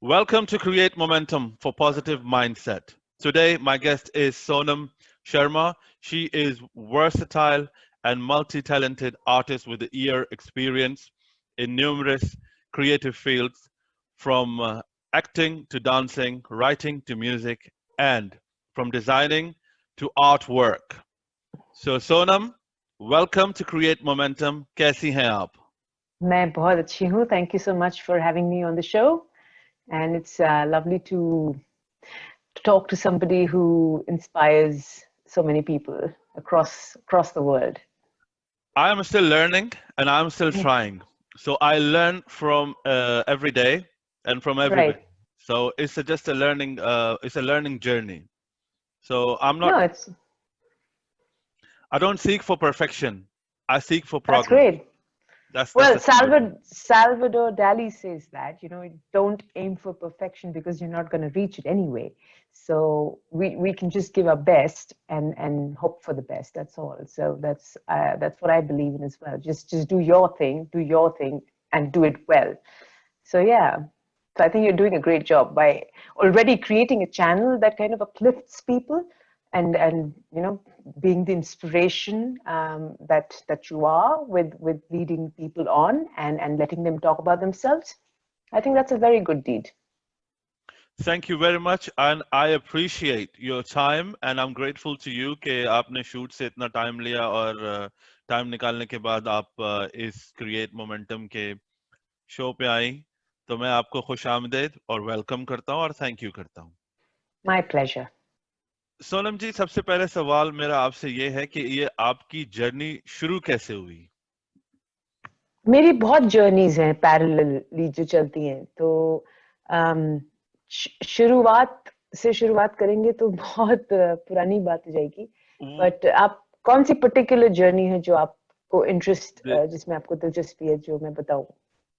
Welcome to Create Momentum for Positive Mindset. Today, my guest is Sonam Sharma. She is versatile and multi-talented artist with a year experience in numerous creative fields, from acting to dancing, writing to music, and from designing to artwork. So, Sonam, welcome to Create Momentum. कैसी हैं आप? मैं बहुत अच्छी हूँ. Thank you so much for having me on the show. And it's lovely to talk to somebody who inspires so many people across the world. I am still learning and I'm still trying. So I learn from every day and from everybody. Right. So it's just a learning. It's a learning journey. So I'm No, not. I don't seek for perfection. I seek for that's progress. great. That's Well, the simple thing. Salvador Dali says that, don't aim for perfection because you're not going to reach it anyway. So we can just give our best and hope for the best. That's all. So that's what I believe in as well. Just do your thing, and do it well. So yeah, so I think you're doing a great job by already creating a channel that kind of uplifts people and being the inspiration that you are with leading people on and letting them talk about themselves. I think that's a very good deed. Thank you very much, and I appreciate your time, and I'm grateful to you कि आपने shoot से इतना time लिया और time निकालने के बाद आप इस Create Momentum के show पे आई. तो मैं आपको खुशामदीद और वेलकम करता हूँ और थैंक यू करता हूँ. My pleasure. सोनम जी, सबसे पहले सवाल मेरा आपसे ये है कि ये आपकी जर्नी शुरू कैसे हुई? मेरी बहुत जर्नीज हैं पैरेलली जो चलती हैं. तो शुरुआत करेंगे तो बहुत पुरानी बात हो जाएगी. बट आप कौन सी पर्टिकुलर जर्नी है जो आपको इंटरेस्ट, जिसमें आपको दिलचस्पी है, जो मैं बताऊं?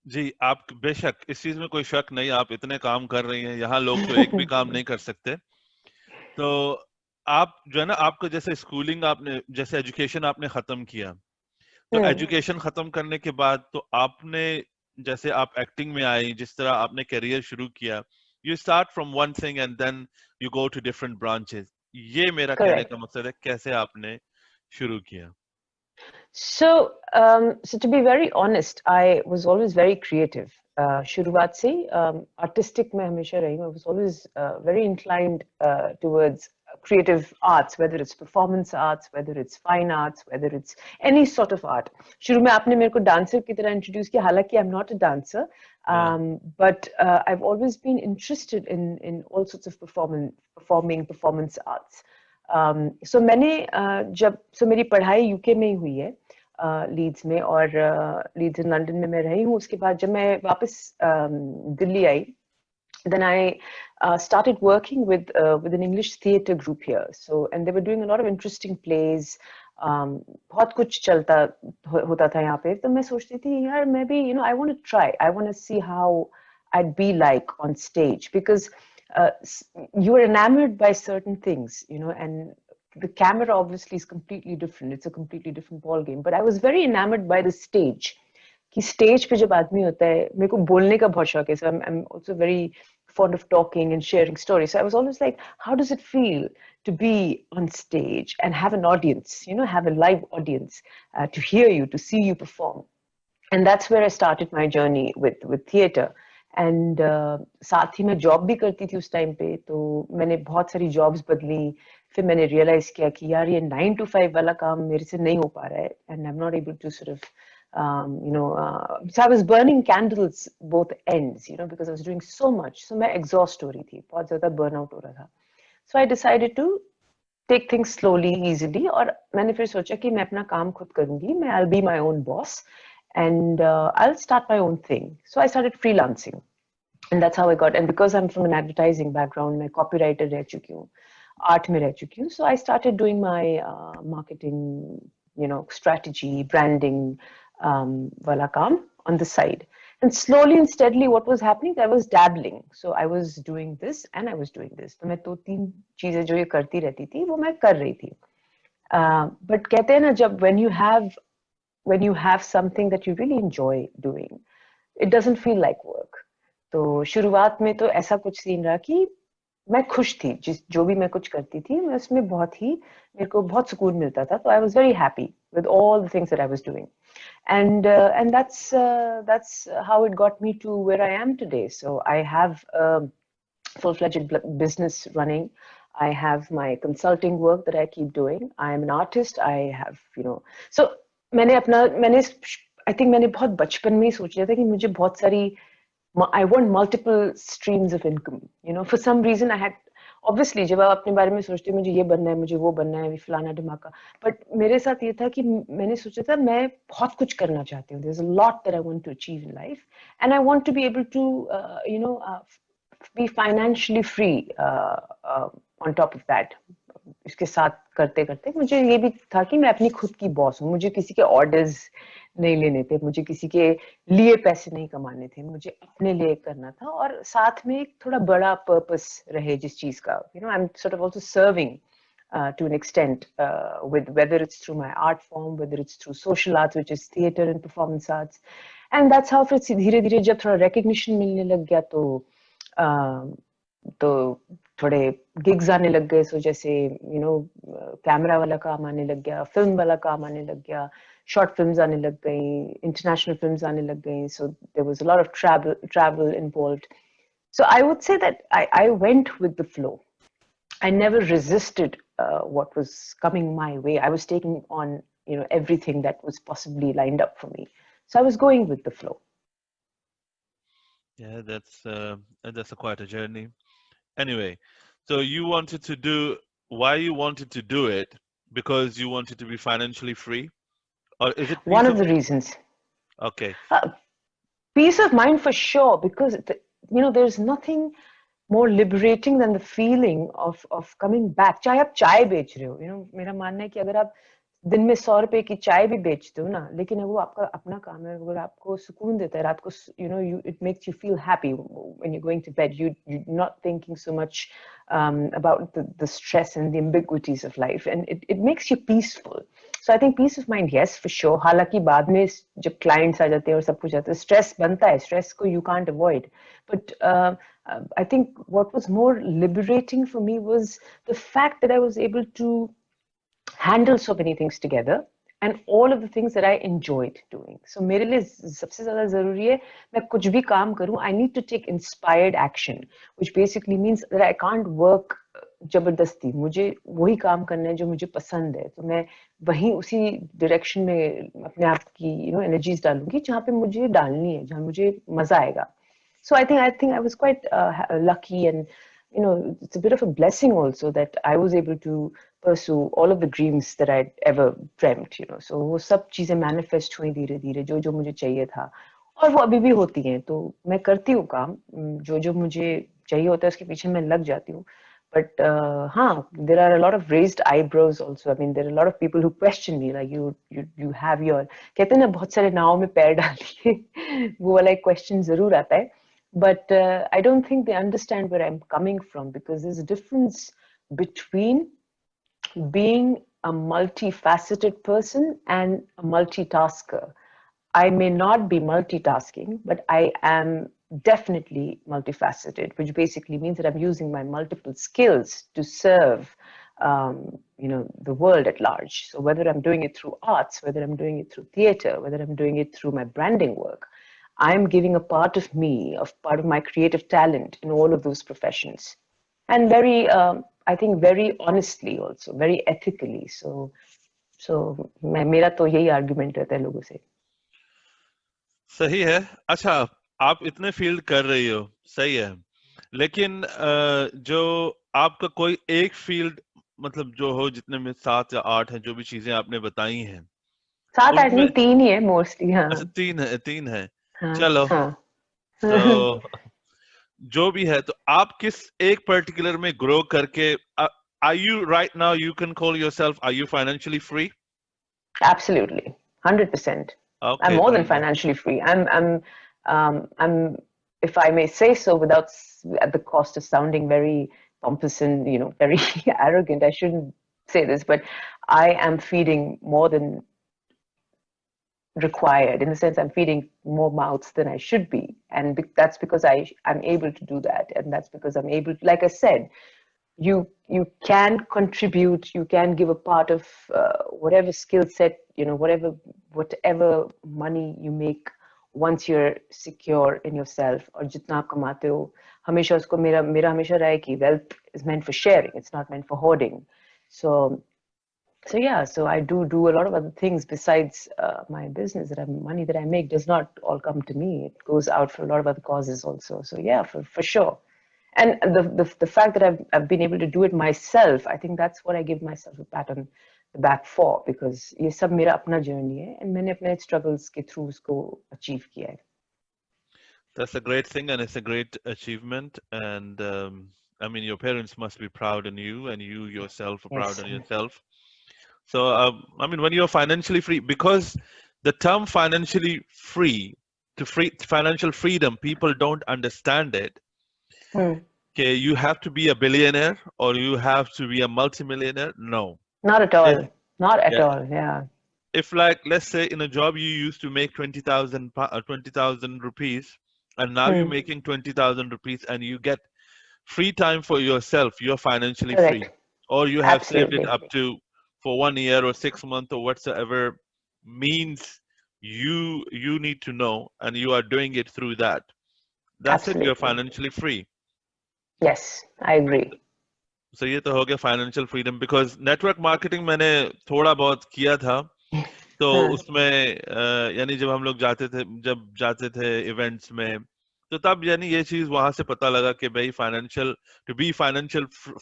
जी, आप बेशक, इस चीज में कोई शक नहीं. आप इतने काम कर रही हैं, यहाँ लोग तो एक भी काम नहीं कर सकते. तो आप जो है ना, आपको जैसे स्कूलिंग आपने, जैसे एजुकेशन आपने खत्म किया, तो एजुकेशन खत्म करने के बाद तो आपने, जैसे आप एक्टिंग में आई, जिस तरह आपने करियर शुरू किया, you start from one thing and then you go to different branches. ये मेरा कहने का मकसद है, कैसे आपने शुरू किया? So to be very honest, I was always very creative. शुरुआत से artistic में हमेशा रही हूँ. I was always very inclined towards creative arts, whether it's performance arts, whether it's fine arts, whether it's any sort of art. शुरू में आपने मेरे को dancer की तरह introduce किया, हालांकि I'm not a dancer, but I've always been interested in all sorts of performance arts. So मेरी पढ़ाई यूके में ही हुई है, लीड्स में, और लीड्स इन लंदन में मैं रही हूँ. उसके बाद जब मैं वापस दिल्ली आई, then I started working with an English theatre group here. So, and they were doing a lot of interesting plays. बहुत कुछ चलता होता था यहाँ पे. तो मैं सोचती थी, यार मैं भी, I want to try. I want to see how I'd be like on stage, because you are enamored by certain things, and the camera obviously is completely different. It's a completely different ball game. But I was very enamored by the stage. कि stage पे जब आदमी होता है, मेरे को बोलने का बहुत शौक है. So I'm also very fond of talking and sharing stories. So I was always like, how does it feel to be on stage and have an audience, have a live audience to hear you, to see you perform? And that's where I started my journey with theatre. And साथ ही मैं job भी करती थी उस time पे. तो मैंने बहुत सारी जॉब्स बदली. फिर मैंने रियलाइज किया कि यार ये 9 to 5 वाला काम मेरे से नहीं हो पा रहा है, and I am not able to sort of so I was burning candles both ends, because I was doing so much. So मैं exhaust हो रही थी, बहुत ज्यादा burnout हो रहा था. So I decided to take things slowly, easily. और मैंने फिर सोचा कि मैं अपना काम खुद करूंगी. मैं I'll be my own boss and I'll start my own thing. So I started freelancing. And that's how I got, and because I'm from an advertising background, मैं copywriter रह चुकी हूँ, art में रह चुकी हूँ. So I started doing my marketing, strategy, branding wala kaam on the side. And slowly and steadily what was happening, I was dabbling. So I was doing this and I was doing this. तो मैं 2-3 चीजें जो ये करती रहती थी, वो मैं कर रही थी. But कहते हैं ना, जब when you have something that you really enjoy doing, it doesn't feel like work. तो शुरुआत में तो ऐसा कुछ सीन रहा कि मैं खुश थी, जो भी मैं कुछ करती थी मैं उसमें बहुत ही मेरे को बहुत सुकून मिलता था. तो I was very happy with all the things that I was doing. And that's how it got me to where I am today. So I have a full-fledged business running. I have my consulting work that I keep doing. I am an artist. I have, so मैंने I think मैंने बहुत बचपन में ही सोच लिया था कि मुझे बहुत सारी I want multiple streams of income. For some reason I had, obviously जब आप अपने बारे में सोचते हैं मुझे ये बनना है, मुझे वो बनना है, फलाना ढिमाका, but मेरे साथ ये था कि मैंने सोचा था मैं बहुत कुछ करना चाहती हूँ. There's a lot that I want to achieve in life, and I want to be able to, be financially free on top of that. इसके साथ करते करते मुझे ये भी था कि मैं अपनी खुद की बॉस हूँ. मुझे किसी के ऑर्डर्स नहीं लेने थे, मुझे किसी के लिए पैसे नहीं कमाने थे, मुझे अपने लिए करना था और साथ में एक थोड़ा बड़ा पर्पस रहे जिस चीज का. I am sort of also serving to an extent, with whether it's through my art form, whether it's through social arts, which is theater and performance arts. And that's how फिर धीरे धीरे जब थोड़ा recognition मिलने लग गया तो थोड़े गिग्स आने लग गए. सो जैसे कैमरा वाला काम आने लग गया, फिल्म वाला काम आने लग गया, शॉर्ट फिल्म्स आने लग गई, इंटरनेशनल फिल्म्स आने लग गई. So there was a lot of travel involved. So I would say that I went with the flow. I never resisted what was coming my way. I was taking on everything that was possibly lined up for me. So I was going with the flow. Yeah, that's quite a journey. Anyway, so you wanted to do, why you wanted to do it? Because you wanted to be financially free? Or is it One of the reasons. Okay. Peace of mind for sure, because there's nothing more liberating than the feeling of coming back. चाहे आप चाय बेच रहे हो, मेरा मानना है कि अगर आप दिन में 100 रुपए की चाय भी बेचते हो ना, लेकिन वो आपका अपना काम है, अगर आपको सुकून देता है रात को, it makes you feel happy when you're going to bed. You're not thinking so much about the stress and the ambiguities of life, and it makes you peaceful. So I think peace of mind, yes, for sure. हालांकि बाद में जब clients आ जाते हैं और सब कुछ आता है, stress बनता है, stress को you can't avoid. But I think what was more liberating for me was the fact that I was able to handle so many things together and all of the things that I enjoyed doing. So मेरे लिए सबसे ज़्यादा ज़रूरी है मैं कुछ भी काम करूँ, I need to take inspired action, which basically means that I can't work जबरदस्ती. मुझे वही काम करना है जो मुझे पसंद है, तो मैं वहीं उसी डायरेक्शन में अपने आप की एनर्जीज डालूंगी जहाँ पे मुझे डालनी है, जहाँ मुझे मजा आएगा. So I think I was quite lucky, and it's a bit of a blessing also that I was able to pursue all of the dreams that I'd ever dreamt. So वो सब चीजें manifest हुई धीरे धीरे, जो मुझे चाहिए था, और वो अभी भी होती हैं. तो मैं करती हूँ काम, जो मुझे चाहिए होता है उसके पीछे मैं लग जाती हूँ. But there are a lot of raised eyebrows also. I mean, there are a lot of people who question me, like you have your, कहते हैं ना बहुत सारे नाव में पैर डालिए, वो वाला एक question जरूर आता है. But I don't think they understand where I'm coming from, because there's a difference between being a multifaceted person and a multitasker. I may not be multitasking, but I am definitely multifaceted, which basically means that I'm using my multiple skills to serve the world at large. So whether I'm doing it through arts, whether I'm doing it through theater, whether I'm doing it through my branding work, I'm giving a part of me, part of my creative talent in all of those professions. And very, I think very honestly also, very ethically. So मेरा तो यही argument रहता है लोगों से. सही है. अच्छा, आप इतने फील्ड कर रही हो, सही है, लेकिन जो आपका कोई एक फील्ड, मतलब जो हो, जितने में 7 या 8 है, जो भी चीजें आपने बताई हैं, 7-8 नहीं, उनमें 3 ही है मोस्टली. हाँ. अच्छा, 3 है. हाँ. चलो. हाँ. तो जो भी है, तो आप किस एक पर्टिकुलर में ग्रो करके, are you right now, you can call yourself, are you financially free? Absolutely, 100%. Okay, I'm more than financially free. I'm, if I may say so, without at the cost of sounding very pompous and very arrogant, I shouldn't say this, but I am feeding more than required, in the sense I'm feeding more mouths than I should be. And that's because I'm able to do that. And that's because I'm able to, like I said, you can contribute, you can give a part of whatever skill set, whatever money you make once you're secure in yourself, or jitna aap kamate ho, hamesha usko mera hamesha raha hai ki wealth is meant for sharing, it's not meant for hoarding. So yeah, so I do a lot of other things besides my business. Money that I make does not all come to me. It goes out for a lot of other causes also. So yeah, for sure. And the fact that I've been able to do it myself, I think that's what I give myself a pat on the back for, because ये सब मेरा अपना journey है, and मैंने अपने struggles के through उसको achieve किया है. That's a great thing, and it's a great achievement. And I mean, your parents must be proud on you, and you yourself are proud Yes. on yourself. So, I mean, when you're financially free, because the term financially free, financial freedom, people don't understand it. Okay, you have to be a billionaire or you have to be a multimillionaire. No. Not at all. If, Not at yeah, all. Yeah. if like, let's say in a job you used to make 20,000 rupees, and now you're making 20,000 rupees and you get free time for yourself, you're financially free. Correct. Or you have saved it Absolutely. up to for 1 year or 6 months or whatsoever means you need to know, and you are doing it through that. That's it, you're Absolutely. financially free. Yes, I agree. So ये तो हो गया financial freedom, because network marketing मैंने थोड़ा बहुत किया था. तो उसमें यानी जब हम लोग जाते थे इवेंट्स में, तो तब यानी ये चीज वहां से पता लगा कि भाई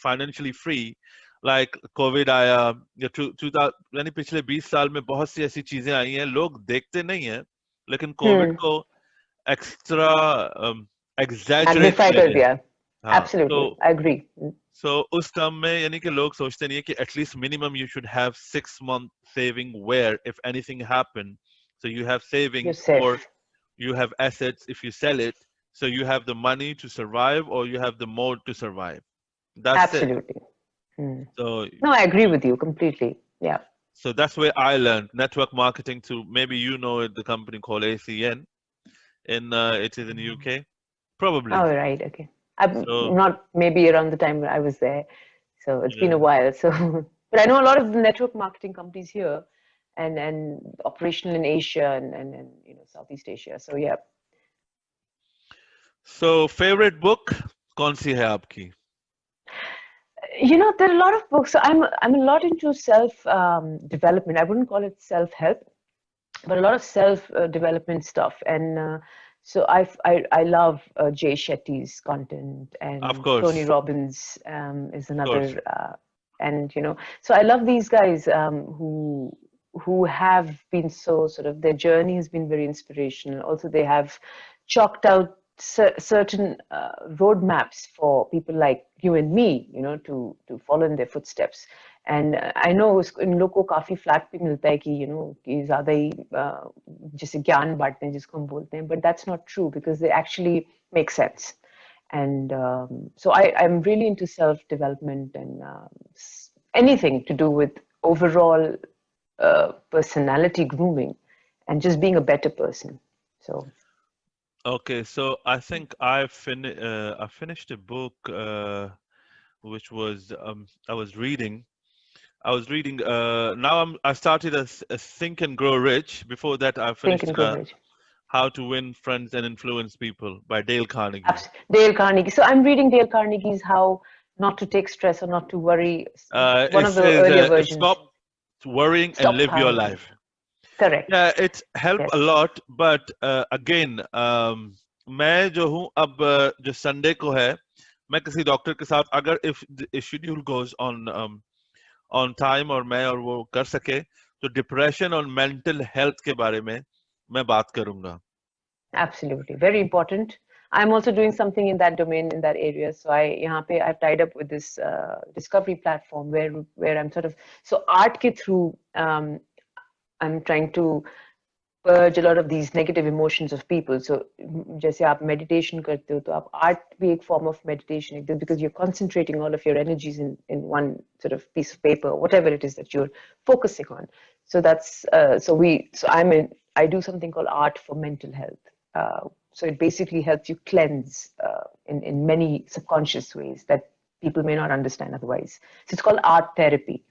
financially free, like कोविड आया या यानी पिछले 20 साल में बहुत सी ऐसी चीजें आई हैं, लोग देखते नहीं हैं, लेकिन कोविड को एक्स्ट्रा एग्जैजरेट Magnify किया कर गया. दिया. हाँ, Absolutely. I agree. so उस टर्म में यानी कि लोग सोचते नहीं है कि at least minimum you should have 6 month saving, where if anything happen, so you have You're savings, or safe. you have assets if you sell it, so you have the money to survive or you have the mode to survive. That's it. Absolutely. So No, I agree with you completely. Yeah. so that's where I learned network marketing to, maybe you know it, the company called ACN in it is in the UK, probably. Oh, right. Okay. I'm So not maybe around the time when I was there. So it's been yeah. a while. So, but I know a lot of the network marketing companies here, and operational in Asia and Southeast Asia. So yeah. So favorite book कौन सी है आपकी? There are a lot of books. So I'm a lot into self development. I wouldn't call it self help, but a lot of self development stuff. And so I love Jay Shetty's content, Of and course. Tony Robbins is Of course. another. And so I love these guys who have been so sort of, their journey has been very inspirational. Also, they have chalked out certain roadmaps for people like you and me, to follow in their footsteps. And I know in लोग को काफी flat भी मिलता है कि कि ज़्यादा ही जैसे ज्ञान बांटते हैं जिसको हम बोलते हैं, but that's not true, because they actually make sense. And so I'm really into self-development and anything to do with overall personality grooming and just being a better person. So. Okay, so I think I finished a book which was I was reading. Now I started a Think and Grow Rich. Before that, I Think finished and Grow Rich. How to Win Friends and Influence People by Dale Carnegie. Dale Carnegie. So I'm reading Dale Carnegie's How Not to Take Stress or Not to Worry. One of the earlier versions. Stop worrying and live your life. Correct. Yeah, it helped a lot, but again, मैं जो हूँ अब जो Sunday को है, मैं किसी doctor के साथ अगर if schedule goes on time और मैं और वो कर सके, तो डिप्रेशन और मेंटल हेल्थ के बारे में मैं बात करूंगा. Absolutely, very important. I'm also doing something in that domain, in that area. So I've tied up with this discovery platform where I'm sort of, so art ke through I'm trying to purge a lot of these negative emotions of people. So जैसे आप meditation करते हो, तो आप art भी एक form of meditation, because you're concentrating all of your energies in one sort of piece of paper, whatever it is that you're focusing on. So that's so I'm I do something called art for mental health. So it basically helps you cleanse in many subconscious ways that people may not understand otherwise. So it's called art therapy.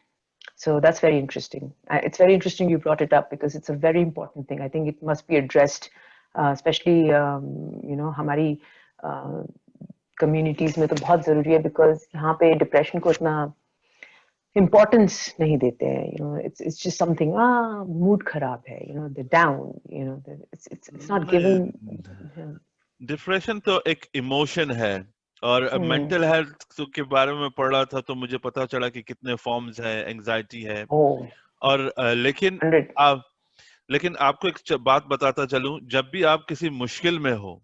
So that's very interesting. It's very interesting you brought it up because it's a very important thing. I think it must be addressed, especially हमारी communities में तो बहुत ज़रूरी है because यहाँ पे depression को इतना importance नहीं देते हैं. It's just something mood खराब है, they're down, it's not given. Depression तो एक इमोशन है और मेंटल हेल्थ के बारे में पढ़ रहा था तो मुझे पता चला कि कितने फॉर्म्स है, एंजाइटी है और लेकिन आपको एक बात बताता चलूं, जब भी आप किसी मुश्किल में हो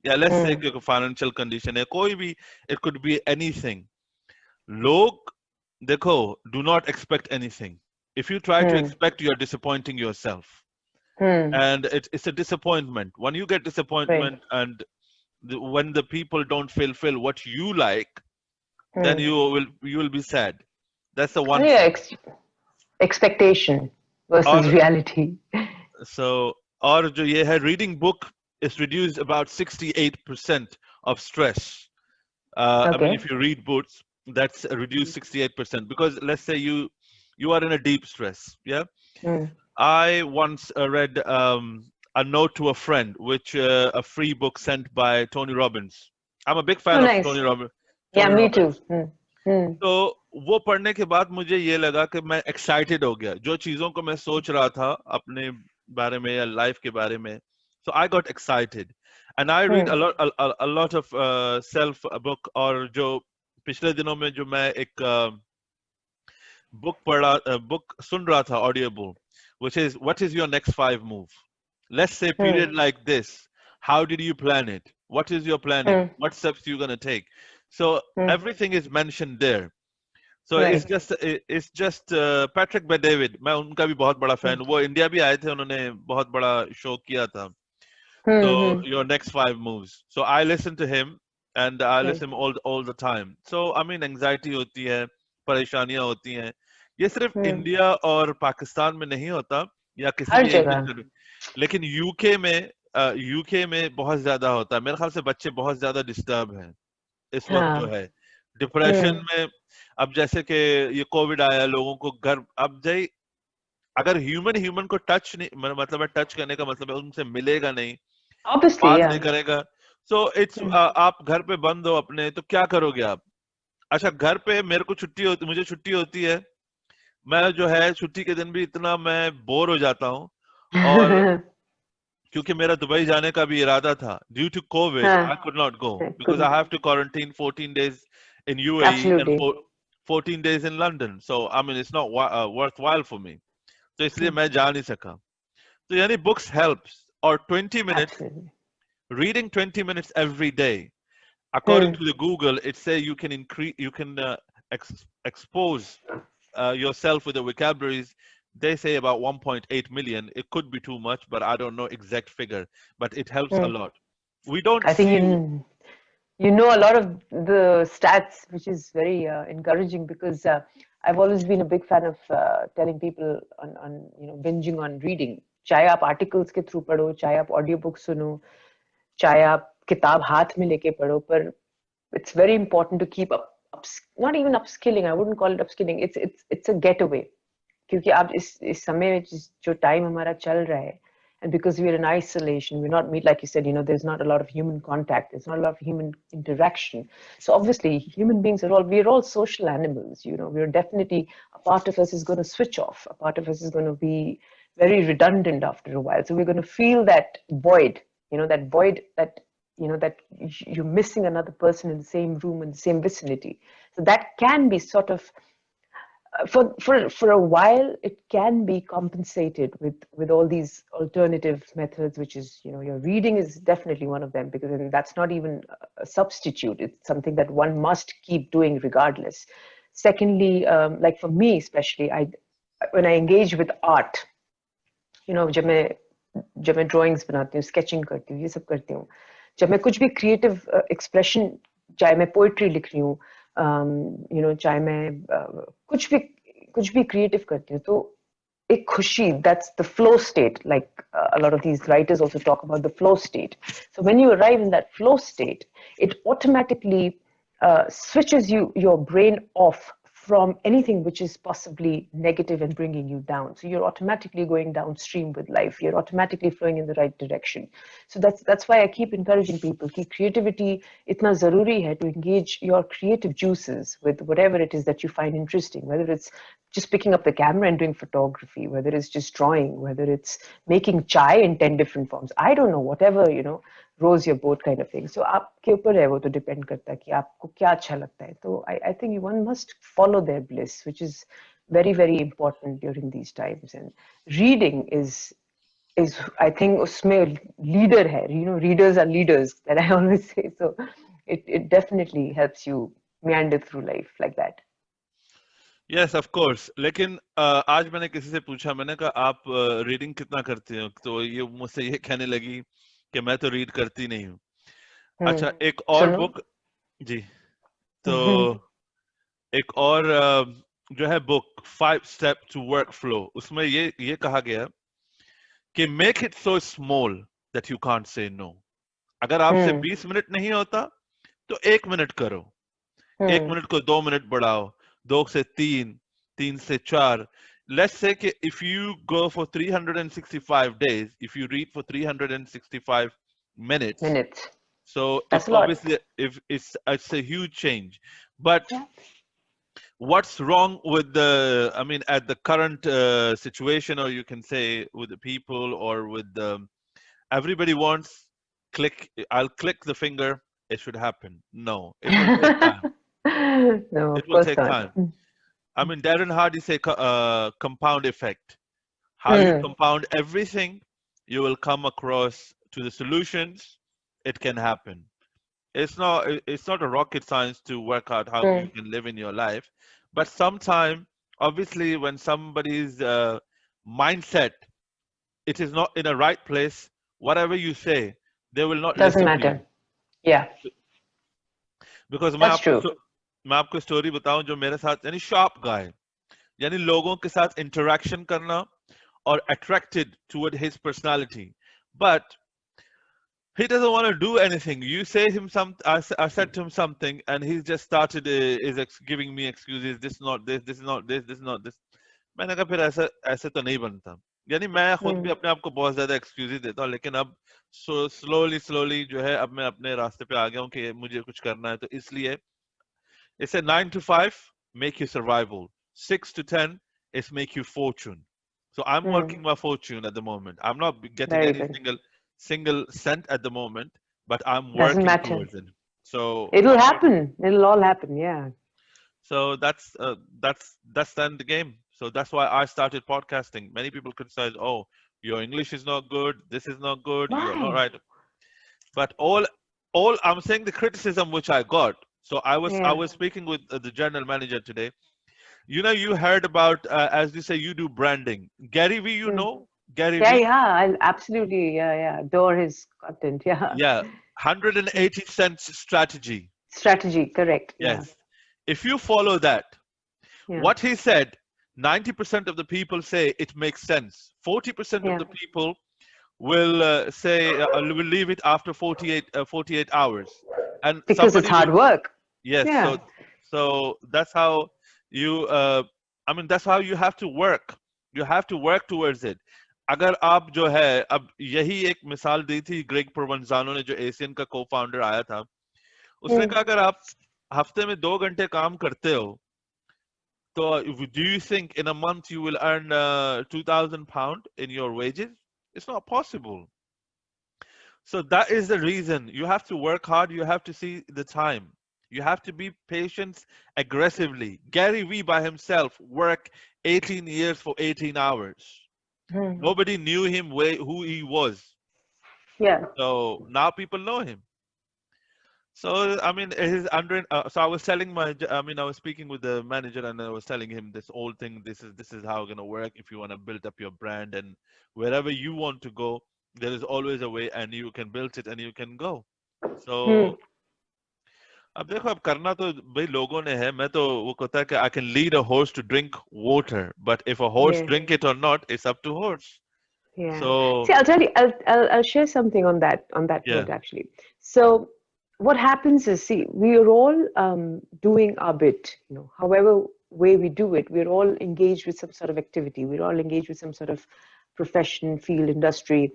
या लेट्स से कि फाइनेंशियल कंडीशन है, कोई भी, इट कुड बी एनीथिंग, लोग देखो, do not expect anything. If you try to expect, you are disappointing yourself. And it's a disappointment. When you get disappointment and when the people don't fulfill what you like, then you will be sad. That's the one thing. Expectation versus reality. So, और जो ये है, reading book is reduced about 68% of stress. I mean, if you read books, that's reduced 68% because let's say you are in a deep stress, yeah. I once read a note to a friend, which a free book sent by Tony Robbins. I'm a big fan of Tony Robbins. Yeah, me too. तो वो पढ़ने के बाद मुझे ये लगा कि मैं excited हो गया, जो चीजों को मैं सोच रहा था अपने बारे में या लाइफ के बारे में. So I got excited and I read a lot of self book. और जो पिछले दिनों में जो मैं एक book सुन रहा था, audio book, which is what is your next 5 move? Let's say period like this. How did you plan it? What is your planning? What steps you gonna take? So everything is mentioned there. So it's just Patrick Bet-David. मैं उनका भी बहुत बड़ा fan. वो India भी आए थे, उन्होंने बहुत बड़ा शो किया था. So your next 5 moves. So I listen to him and I listen all the time. So I mean, anxiety होती है, परेशानियां होती हैं. ये सिर्फ इंडिया और पाकिस्तान में नहीं होता या किसी भी एक कंट्री, लेकिन यूके में बहुत ज्यादा होता है. मेरे ख्याल से बच्चे बहुत ज्यादा डिस्टर्ब हैं इस वक्त जो है डिप्रेशन में. अब जैसे कि ये कोविड आया, लोगों को घर, अब अगर ह्यूमन को टच नहीं, मतलब है टच करने का मतलब है उनसे मिलेगा नहीं, बात नहीं करेगा. सो इट्स आप घर पे बंद हो अपने, तो क्या करोगे आप? अच्छा, घर पे मेरे को मुझे छुट्टी होती है, मैं जो है छुट्टी के दिन भी इतना मैं बोर हो जाता हूँ. और क्योंकि मेरा दुबई जाने का भी इरादा था, due to covid I could not go because I have to quarantine 14 days in UAE and 14 days in London. So I mean it's not worthwhile for me. तो इसलिए मैं जा नहीं सका. तो यानी books helps. और 20 minutes reading 20 minutes every day, according to the Google, it says you can expose yourself with the vocabularies. They say about 1.8 million. It could be too much, but I don't know exact figure. But it helps a lot. We don't. I think you know a lot of the stats, which is very encouraging because I've always been a big fan of telling people on binging on reading. चाहे आप articles के through पढ़ो, चाहे आप audio books सुनो, चाहे आप किताब हाथ में लेके पढ़ो, पर it's very important to keep not even upskilling. I wouldn't call it upskilling. It's a getaway. क्योंकि आप इस समय जो टाइम हमारा चल रहा है, and because we're in isolation, we're not like you said, there's not a lot of human contact, there's not a lot of human interaction. So obviously human beings we're all social animals. We're definitely, a part of us is going to switch off, a part of us is going to be very redundant after a while. So we're going to feel that void, that you're missing another person in the same room, in the same vicinity. So that can be sort of for a while, it can be compensated with all these alternative methods, which is, your reading is definitely one of them, because that's not even a substitute. It's something that one must keep doing regardless. Secondly, like for me especially, when I engage with art, जब मैं drawings बनाती हूँ, sketching करती हूँ, ये सब करती हूँ, जब मैं कुछ भी creative expression, चाहे मैं poetry लिख रही हूँ, चाहे मैं कुछ भी क्रिएटिव करती हूँ, तो ek khushi, that's the flow state. Like a lot of these writers also talk about the flow state. So when you arrive in that flow state, it automatically switches your brain off from anything which is possibly negative and bringing you down. So you're automatically going downstream with life. You're automatically flowing in the right direction. So that's why I keep encouraging people कि creativity इतना ज़रूरी है to engage your creative juices with whatever it is that you find interesting, whether it's just picking up the camera and doing photography, whether it's just drawing, whether it's making chai in 10 different forms. I don't know, whatever, rose your boat kind of thing. So आपके ऊपर है वो तो depend करता है कि आपको क्या अच्छा लगता है. तो I think one must follow their bliss, which is very, very important during these times. And reading is I think उसमें leader है. Readers are leaders, that I always say. So it definitely helps you meander through life like that. Yes of course. लेकिन आज मैंने किसी से पूछा, मैंने कहा आप रीडिंग कितना करते हो, तो ये मुझसे ये कहने लगी कि मैं तो रीड करती नहीं हूँ. अच्छा, एक और सुनो. बुक जी, तो एक और जो है book 5 step to workflow, उसमें ये कहा गया कि make it so small that you can't say no. अगर आपसे 20 मिनट नहीं होता तो 1 मिनट करो, 1 मिनट को 2 मिनट बढ़ाओ, 2 से 3, 3 से 4. Let's say कि if you go for 365 days, if you read for 365 minutes, so that's if obviously if it's a huge change. But what's wrong with the, I mean, at the current situation, or you can say with the people, or with the, everybody wants I'll click the finger, it should happen. No, it will take time. No, It of will course take not. time. I mean, Darren Hardy say compound effect. How you compound everything, you will come across to the solutions. It can happen. It's not a rocket science to work out how you can live in your life, but sometime, obviously, when somebody's mindset, it is not in a right place, whatever you say, they will not Doesn't listen to matter. you. Yeah, Because that's true. मैं आपको story बताऊं जो मेरे साथ, यानी shop गाय, यानी लोगों के साथ इंटरेक्शन करना or attracted toward his personality, but he doesn't want to do anything. You say him some, I said to him something, and he just started giving me excuses. This not this, this is not this, this is not this. मैंने कहा फिर ऐसा ऐसे तो नहीं बनता. यानी मैं खुद भी अपने आप को बहुत ज्यादा एक्सक्यूजेस देता हूँ, लेकिन अब स्लोली जो है अब मैं अपने रास्ते पे आ गया हूँ कि मुझे कुछ करना है, तो इसलिए it's a 9 to 5 make you survival, 6 to 10 is make you fortune. So I'm working my fortune at the moment. I'm not getting Very any good. single cent at the moment, but I'm Doesn't working matter. towards it. So It'll happen. It'll all happen. Yeah. so that's then the game. So that's why I started podcasting. Many people criticize, oh, your English is not good, this is not good, you are not Why? right. But all I'm saying, the criticism which I got. So I was speaking with the general manager today. You heard about, as you say, you do branding. Gary Vee, Gary Yeah, Vee? yeah, absolutely. Yeah. Adore his content. Yeah. Yeah, 180 cents strategy. Strategy, correct. Yeah. Yes. If you follow that, Yeah. what he said, 90% of the people say it makes sense. 40% of Yeah. the people will say, will leave it after 48 hours. And Because it's somebody will, hard work. yes, Yeah. so that's how you, I mean, that's how you have to work. You have to work towards it. अगर आप जो है, अब यही एक मिसाल दी थी Greg प्रोवेंजानो ने, जो एशियन का को फाउंडर आया था. उसने कहा अगर आप हफ्ते में 2 घंटे काम करते हो, तो do you think in a month you will earn £2,000 in your wages? It's not possible. So that is the reason you have to work hard. You have to see the time. You have to be patient aggressively. Gary Vee by himself worked 18 years for 18 hours. Nobody knew him who he was. Yeah. So now people know him. So I mean, his under. So I was telling I was speaking with the manager, and I was telling him this whole thing. This is how it's gonna work. If you want to build up your brand, and wherever you want to go, there is always a way, and you can build it, and you can go. So अब देखो अब करना तो भाई लोगों ने है मैं तो वो कहता है कि I can lead a horse to drink water but if a horse Yeah. drink it or not it's up to horse Yeah. so See, I'll tell you, I'll share something on that yeah note actually. So what happens is, see, we are all doing our bit, you know, however way we do it, we're all engaged with some sort of activity. We're all engaged with some sort of profession, field, industry.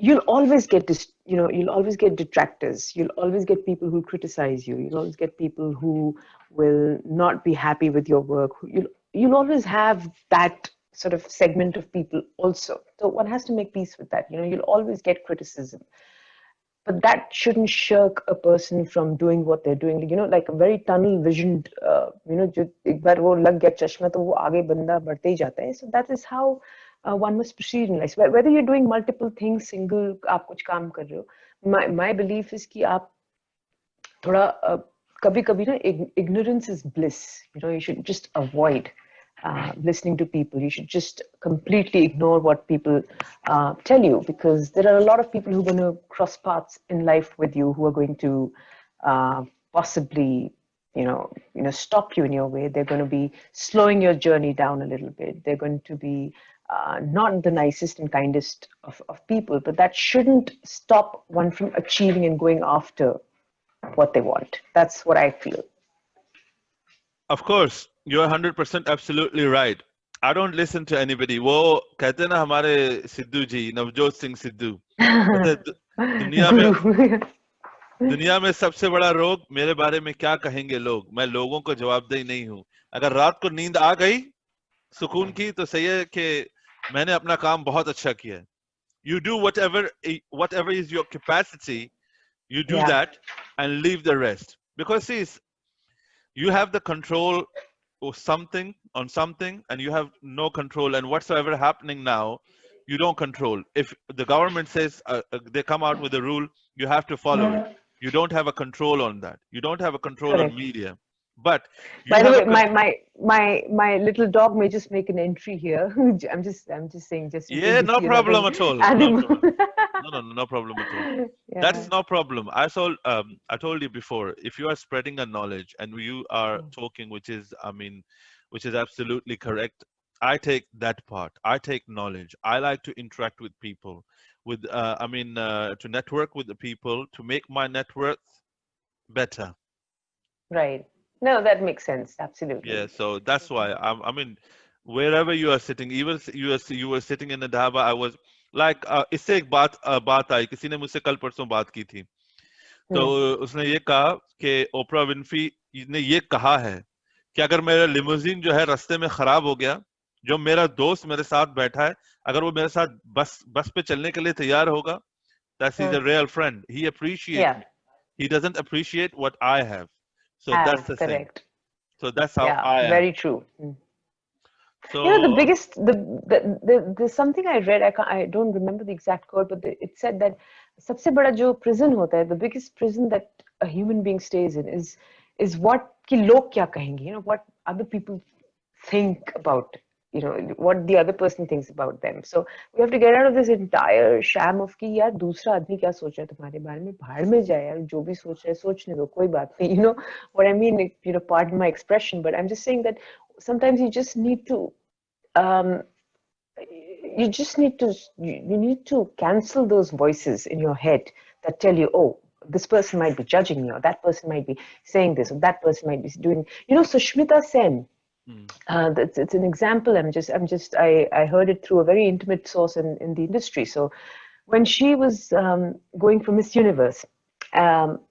You'll always get this, you know, you'll always get detractors. You'll always get people who criticize you. You'll always get people who will not be happy with your work. You'll always have that sort of segment of people also. So one has to make peace with that. You know, you'll always get criticism, but that shouldn't shirk a person from doing what they're doing. You know, like a very tunnel visioned, you know, जो एक बार वो लग गया चश्मा तो वो आगे बंदा बढ़ते ही जाता है. So that is how one must proceed in life. Whether you're doing multiple things, single, आप कुछ काम कर रहे हो. My belief is कि आप थोड़ा कभी-कभी ना ignorance is bliss. You know, you should just avoid listening to people. You should just completely ignore what people tell you, because there are a lot of people who are going to cross paths in life with you, who are going to possibly, stop you in your way. They're going to be slowing your journey down a little bit. They're going to be not the nicest and kindest of people, but that shouldn't stop one from achieving and going after what they want. That's what I feel. of course you're 100% absolutely right I don't listen to anybody वो कहते हैं ना हमारे सिद्धू जी नवजोत सिंह सिद्धू कहते हैं, दुनिया में Guru. दुनिया में सबसे बड़ा रोग मेरे बारे में क्या कहेंगे लोग मैं लोगों को जवाबदेही नहीं हूं अगर रात को नींद आ गई सुकून की तो सही है कि मैंने अपना काम बहुत अच्छा किया है you do whatever is your capacity you do Yeah, that and leave the rest because see you have the control or something on something and you have no control and whatsoever happening now you don't control if the government says they come out with a rule you have to follow it you don't have a control on that you don't have a control on correct. media but you By the have a way, my little dog may just make an entry here. I'm just saying, just in case yeah you no see problem another at all no animal. problem no problem at all that Yeah. is no problem I told you before if you are spreading a knowledge and you are talking which is I mean which is absolutely correct I take that part I take knowledge I like to interact with people with to network with the people to make my net worth better Right. No, that makes sense. Absolutely. yeah so that's why I mean wherever you are sitting even you were sitting in a dhaba I was like इससे एक बात आई किसी ने मुझसे कल परसों बात की थी तो Hmm. उसने ये कहा कि ओपरा विनफ्री ने ये कहा है कि अगर मेरा लिमोजिन जो है रास्ते में खराब हो गया जो मेरा दोस्त मेरे साथ बैठा है अगर वो मेरे साथ बस पे चलने के लिए तैयार होगा that's he's Hmm. a real friend he appreciate Yeah. me he doesn't appreciate what I have so that's Have the thing correct. so that's how Yeah. I am Very true. Hmm. You know, the so biggest, there's something I read, I don't remember the exact quote, but it said that सबसे बड़ा जो prison होता है, the biggest prison that a human being stays in is what कि लोग क्या कहेंगे, you know, what other people think about, you know, what the other person thinks about them. So we have to get out of this entire sham of कि यार दूसरा आदमी क्या सोच रहा है तुम्हारे बारे में, भाड़ में जाए यार, जो भी सोच रहा है सोचने दो, कोई बात नहीं, you know what I mean, you know, pardon my expression, but I'm just saying that sometimes you just need to um, you need to cancel those voices in your head that tell you, oh, this person might be judging me, or that person might be saying this, or that person might be doing, you know, Sushmita Sen. It's an example. I heard it through a very intimate source in the industry. So when she was going for Miss Universe,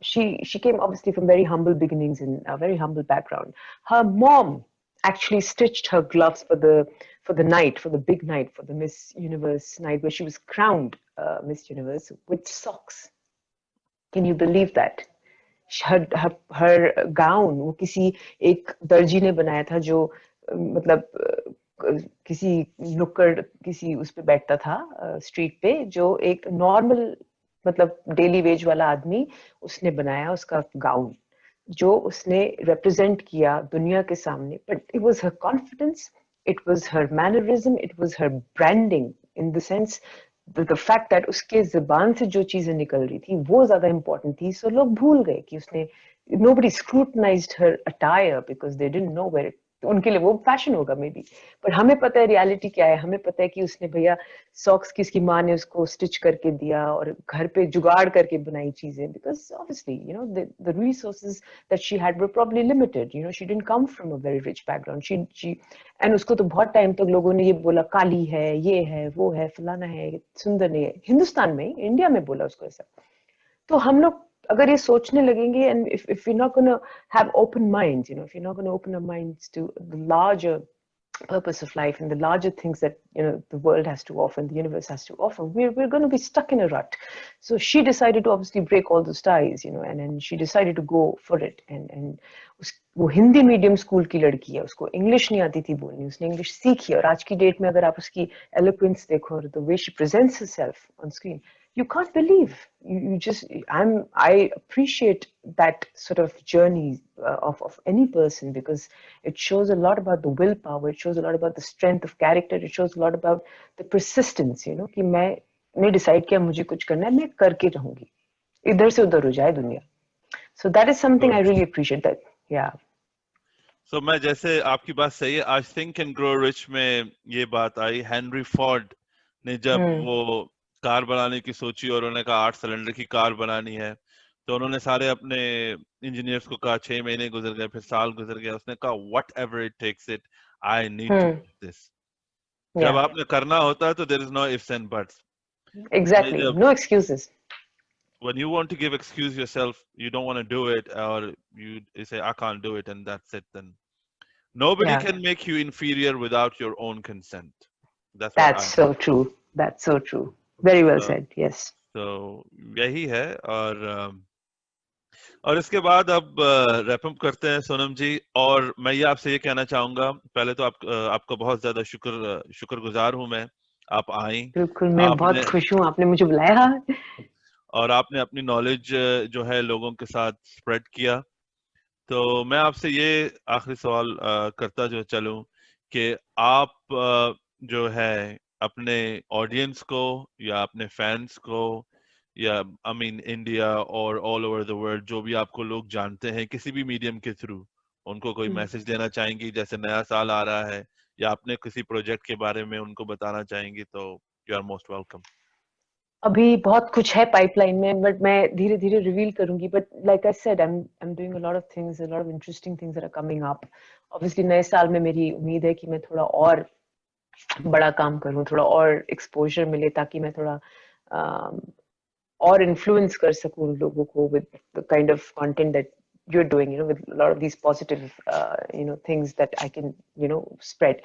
she came obviously from very humble beginnings and a very humble background. Her mom actually stitched her gloves for the night, for the big night, for the Miss Universe night where she was crowned Miss Universe, with socks. Can you believe that? her gown वो किसी एक दर्जी ने बनाया था जो मतलब किसी नुक्कड़ किसी उस पे बैठता था स्ट्रीट पे जो एक नॉर्मल मतलब डेली वेज वाला आदमी उसने बनाया उसका गाउन जो उसने रिप्रेजेंट किया दुनिया के सामने but it was her confidence it was her mannerism, it was her branding in the sense the fact that उसके ज़बान से जो चीजें निकल रही थी वो ज्यादा इम्पोर्टेंट थी सो लोग भूल गए कि उसने nobody scrutinized her attire because they didn't know where उनके लिए वो फैशन होगा मे बी, बट हमें पता है रियलिटी क्या है. हमें पता है कि उसने भैया सॉक्स किसकी माँ ने उसको स्टिच करके दिया और घर पे जुगाड़ करके बनाई चीजें, because obviously you know the resources that she had were probably limited. You know she didn't come from a very rich background. She and उसको तो बहुत टाइम तक लोगों ने ये बोला काली है, ये है, वो है, फलाना है, सुंदर नहीं है. हिंदुस्तान में, इंडिया में बोला उसको ऐसा. तो हम लोग अगर ये सोचने लगेंगे, and if we're not going to have open minds, you know, if you're not going to open our minds to the larger purpose of life and the larger things that, you know, the world has to offer and the universe has to offer, we're going to be stuck in a rut. So she decided to obviously break all those ties, you know, and she decided to go for it. And वो Hindi medium school की लड़की है, उसको English नहीं आती थी बोलनी, उसने इंग्लिश सीखी. और आज की डेट में अगर आप उसकी एलोक्वेंस देखो और the way she presents herself on screen, you can't believe. You just, I appreciate that sort of journey of any person, because it shows a lot about the willpower, it shows a lot about the strength of character, it shows a lot about the persistence, you know, कि मैंने decide किया मुझे कुछ करना है, मैं करके रहूंगी, इधर से उधर हो जाए दुनिया. So that is something I really appreciate that. Yeah. So मैं जैसे आपकी बात सही है, आज थिंक एंड ग्रो रिच में ये बात आई. हेनरी फोर्ड ने जब वो कार बनाने की सोची और उन्होंने कहा 8 सिलेंडर की कार बनानी है, तो उन्होंने सारे अपने इंजीनियर्स को कहा, 6 महीने गुजर गए, फिर साल गुजर गया. उसने कहा whatever it takes it, I need to do this. जब आपने करना होता है तो there is no ifs and buts. Exactly. No excuses. When you want to give excuse yourself, you don't want to do it, or you say I can't do it, and that's it, then nobody can make you inferior without your own consent. That's so true. That's so true. Very well said. Yes. So यही है. और इसके बाद अब wrap up करते हैं सोनम जी. और मैं ये आपसे ये कहना चाहूंगा, पहले तो आपका बहुत ज्यादा शुक्रगुजार हूं मैं, आप आई. बिल्कुल, मैं बहुत खुश हूँ आपने मुझे बुलाया और आपने अपनी नॉलेज जो है लोगों के साथ स्प्रेड किया. तो मैं आपसे ये आखिरी सवाल करता जो चलूं कि आप जो है अपने ऑडियंस को या अपने फैंस को या आई मीन इंडिया और ऑल ओवर द वर्ल्ड, जो भी आपको लोग जानते हैं किसी भी मीडियम के थ्रू, उनको कोई मैसेज देना चाहेंगी? जैसे नया साल आ रहा है या आपने किसी प्रोजेक्ट के बारे में उनको बताना चाहेंगी, तो यू आर मोस्ट वेलकम. अभी बहुत कुछ है पाइपलाइन में, बट मैं धीरे धीरे रिवील करूंगी. But like I said, I am doing a lot of things, a lot of interesting things that are coming up. Obviously नए साल में मेरी उम्मीद है कि मैं थोड़ा और बड़ा काम करूं, थोड़ा और एक्सपोजर मिले, ताकि मैं थोड़ा और इन्फ्लुएंस कर सकूं लोगों को with the kind of content that you're doing, you know, with a lot of these positive you know, things that I can, you know, spread.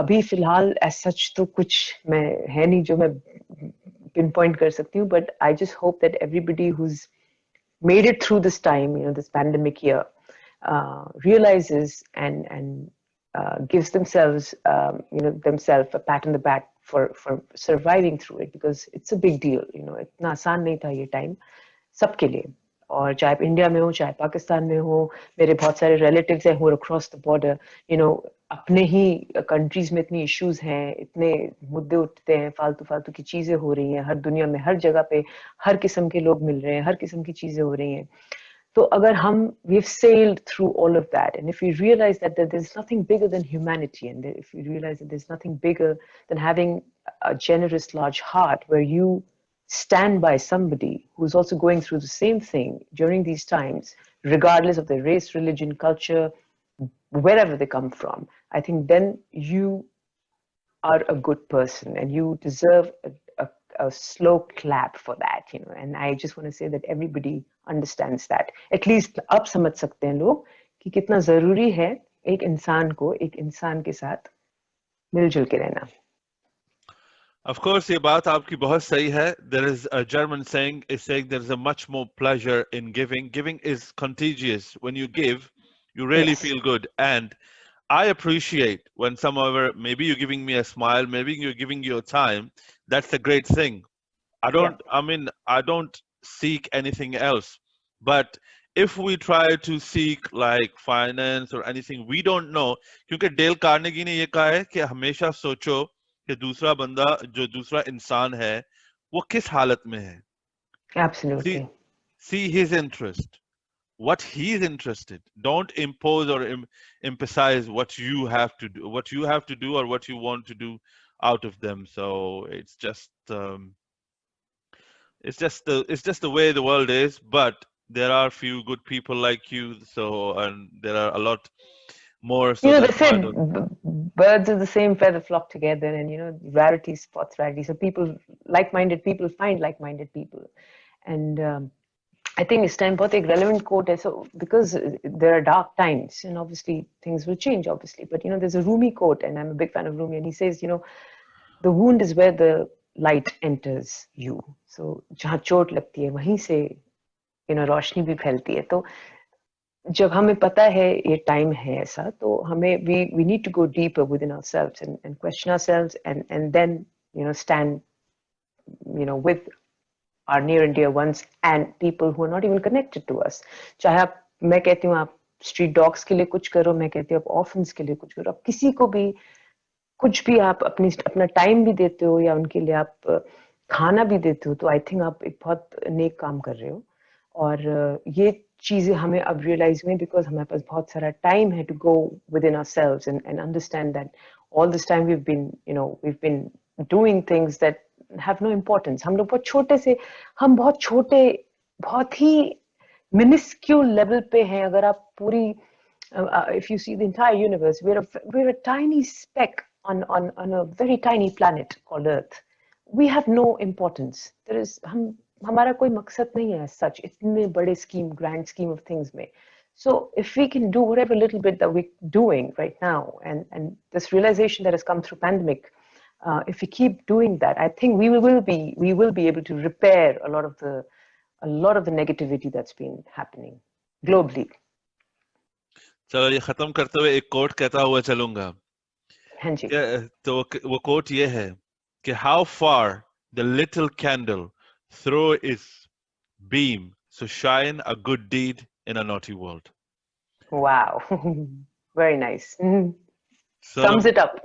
अभी फिलहाल as such तो कुछ मैं है नहीं जो मैं pinpoint कर सकती हूँ, but I just hope that everybody who's made it through this time, you know, this pandemic year, realizes and gives themselves you know, themselves a pat on the back for surviving through it, because it's a big deal, you know. इतना आसान नहीं था ये time सबके लिए, और चाहे India में हो चाहे पाकिस्तान में हो. मेरे बहुत सारे रिलेटिव्स हैं who are across the border, you know. अपने ही कंट्रीज में इतनी इश्यूज हैं, इतने मुद्दे उठते हैं, फालतू फालतू की चीजें हो रही हैं हर दुनिया में, हर जगह पे हर किस्म के लोग मिल रहे हैं, हर किस्म की चीजें हो रही हैं. तो अगर हम we've sailed through all of that, and if we realize that there's nothing bigger than humanity, and if we realize that there's nothing bigger than having a generous large heart where you stand by somebody who's also going through the same thing during these times, regardless of their race, religion, culture, wherever they come from, I think then you are a good person and you deserve a slow clap for that, you know. And I just want to say that everybody understands that. At least अब समझ सकते हैं लोग कि कितना जरूरी है एक इंसान को एक इंसान के साथ मिलजुल के रहना. Of course, ये बात आपकी बहुत सही है. There is a German saying, is saying there is a much more pleasure in giving. Giving is contagious. When you give, you really feel good. And I appreciate when someone, maybe you're giving me a smile, maybe you're giving your time. That's a great thing. I don't seek anything else. But if we try to seek like finance or anything, we don't know. क्योंकि Dale Carnegie ने ये कहा है कि हमेशा सोचो कि दूसरा बंदा, जो दूसरा इंसान है, वो किस हालत में है. Absolutely. See his interest. what he's interested. Don't impose or emphasize what you have to do, or what you want to do out of them. So it's just the way the world is. But there are few good people like you. So, and there are a lot more. You So know, they that's why I said don't. birds of the same feather flock together, and you know, rarity spots rarity. So people, like-minded people, find like-minded people, and I think इस time बहुत एक relevant quote है. So because there are dark times, and obviously things will change, obviously. But you know, there's a Rumi quote, and I'm a big fan of Rumi, and he says, you know, the wound is where the light enters you. So जहाँ चोट लगती है, वहीं से you know रोशनी भी फैलती है. तो जब हमें पता है ये टाइम है ऐसा, तो हमें we need to go deeper within ourselves and question ourselves and then you know stand you know with our near and dear ones and people who are not even connected to us. चाहे आप मैं कहती हूँ आप street dogs के लिए कुछ करो, मैं कहती हूँ आप ऑर्फन्स के लिए कुछ करो, आप किसी को भी कुछ भी आप अपना टाइम भी देते हो या उनके लिए आप खाना भी देते हो, तो आई थिंक आप एक बहुत नेक काम कर रहे हो. और ये चीजें हमें अब रियलाइज हुई बिकॉज हमारे पास बहुत सारा टाइम है to go within ourselves and understand that all this time we've been doing things that have no importance. हम लोग बहुत छोटे बहुत ही मिनिस्क्यूल लेवल पे हैं. अगर आप पूरी if you see the entire universe, we're a tiny speck on a very tiny planet called Earth. We have no importance. There is हमारा कोई मकसद नहीं है सच इतने बड़े grand scheme of things में. So if we can do whatever little bit that we're doing right now, and this realization that has come through pandemic, if we keep doing that, I think we will be able to repair a lot of the negativity that's been happening globally. चलो ये खत्म करते हुए एक coat कहता हुआ चलूंगा. हाँ जी. तो वो कोट ये है कि how far the little candle throw its beam so shine a good deed in a naughty world. Wow. Very nice. Sonam, Sums it up.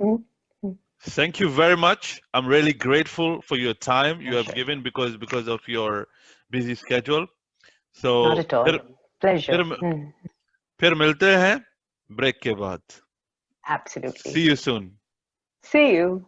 thank you very much. I'm really grateful for your time you have Pleasure. given because of your busy schedule. So Not at all. Pleasure. फिर मिलते हैं break के बाद. Absolutely. See you soon. See you.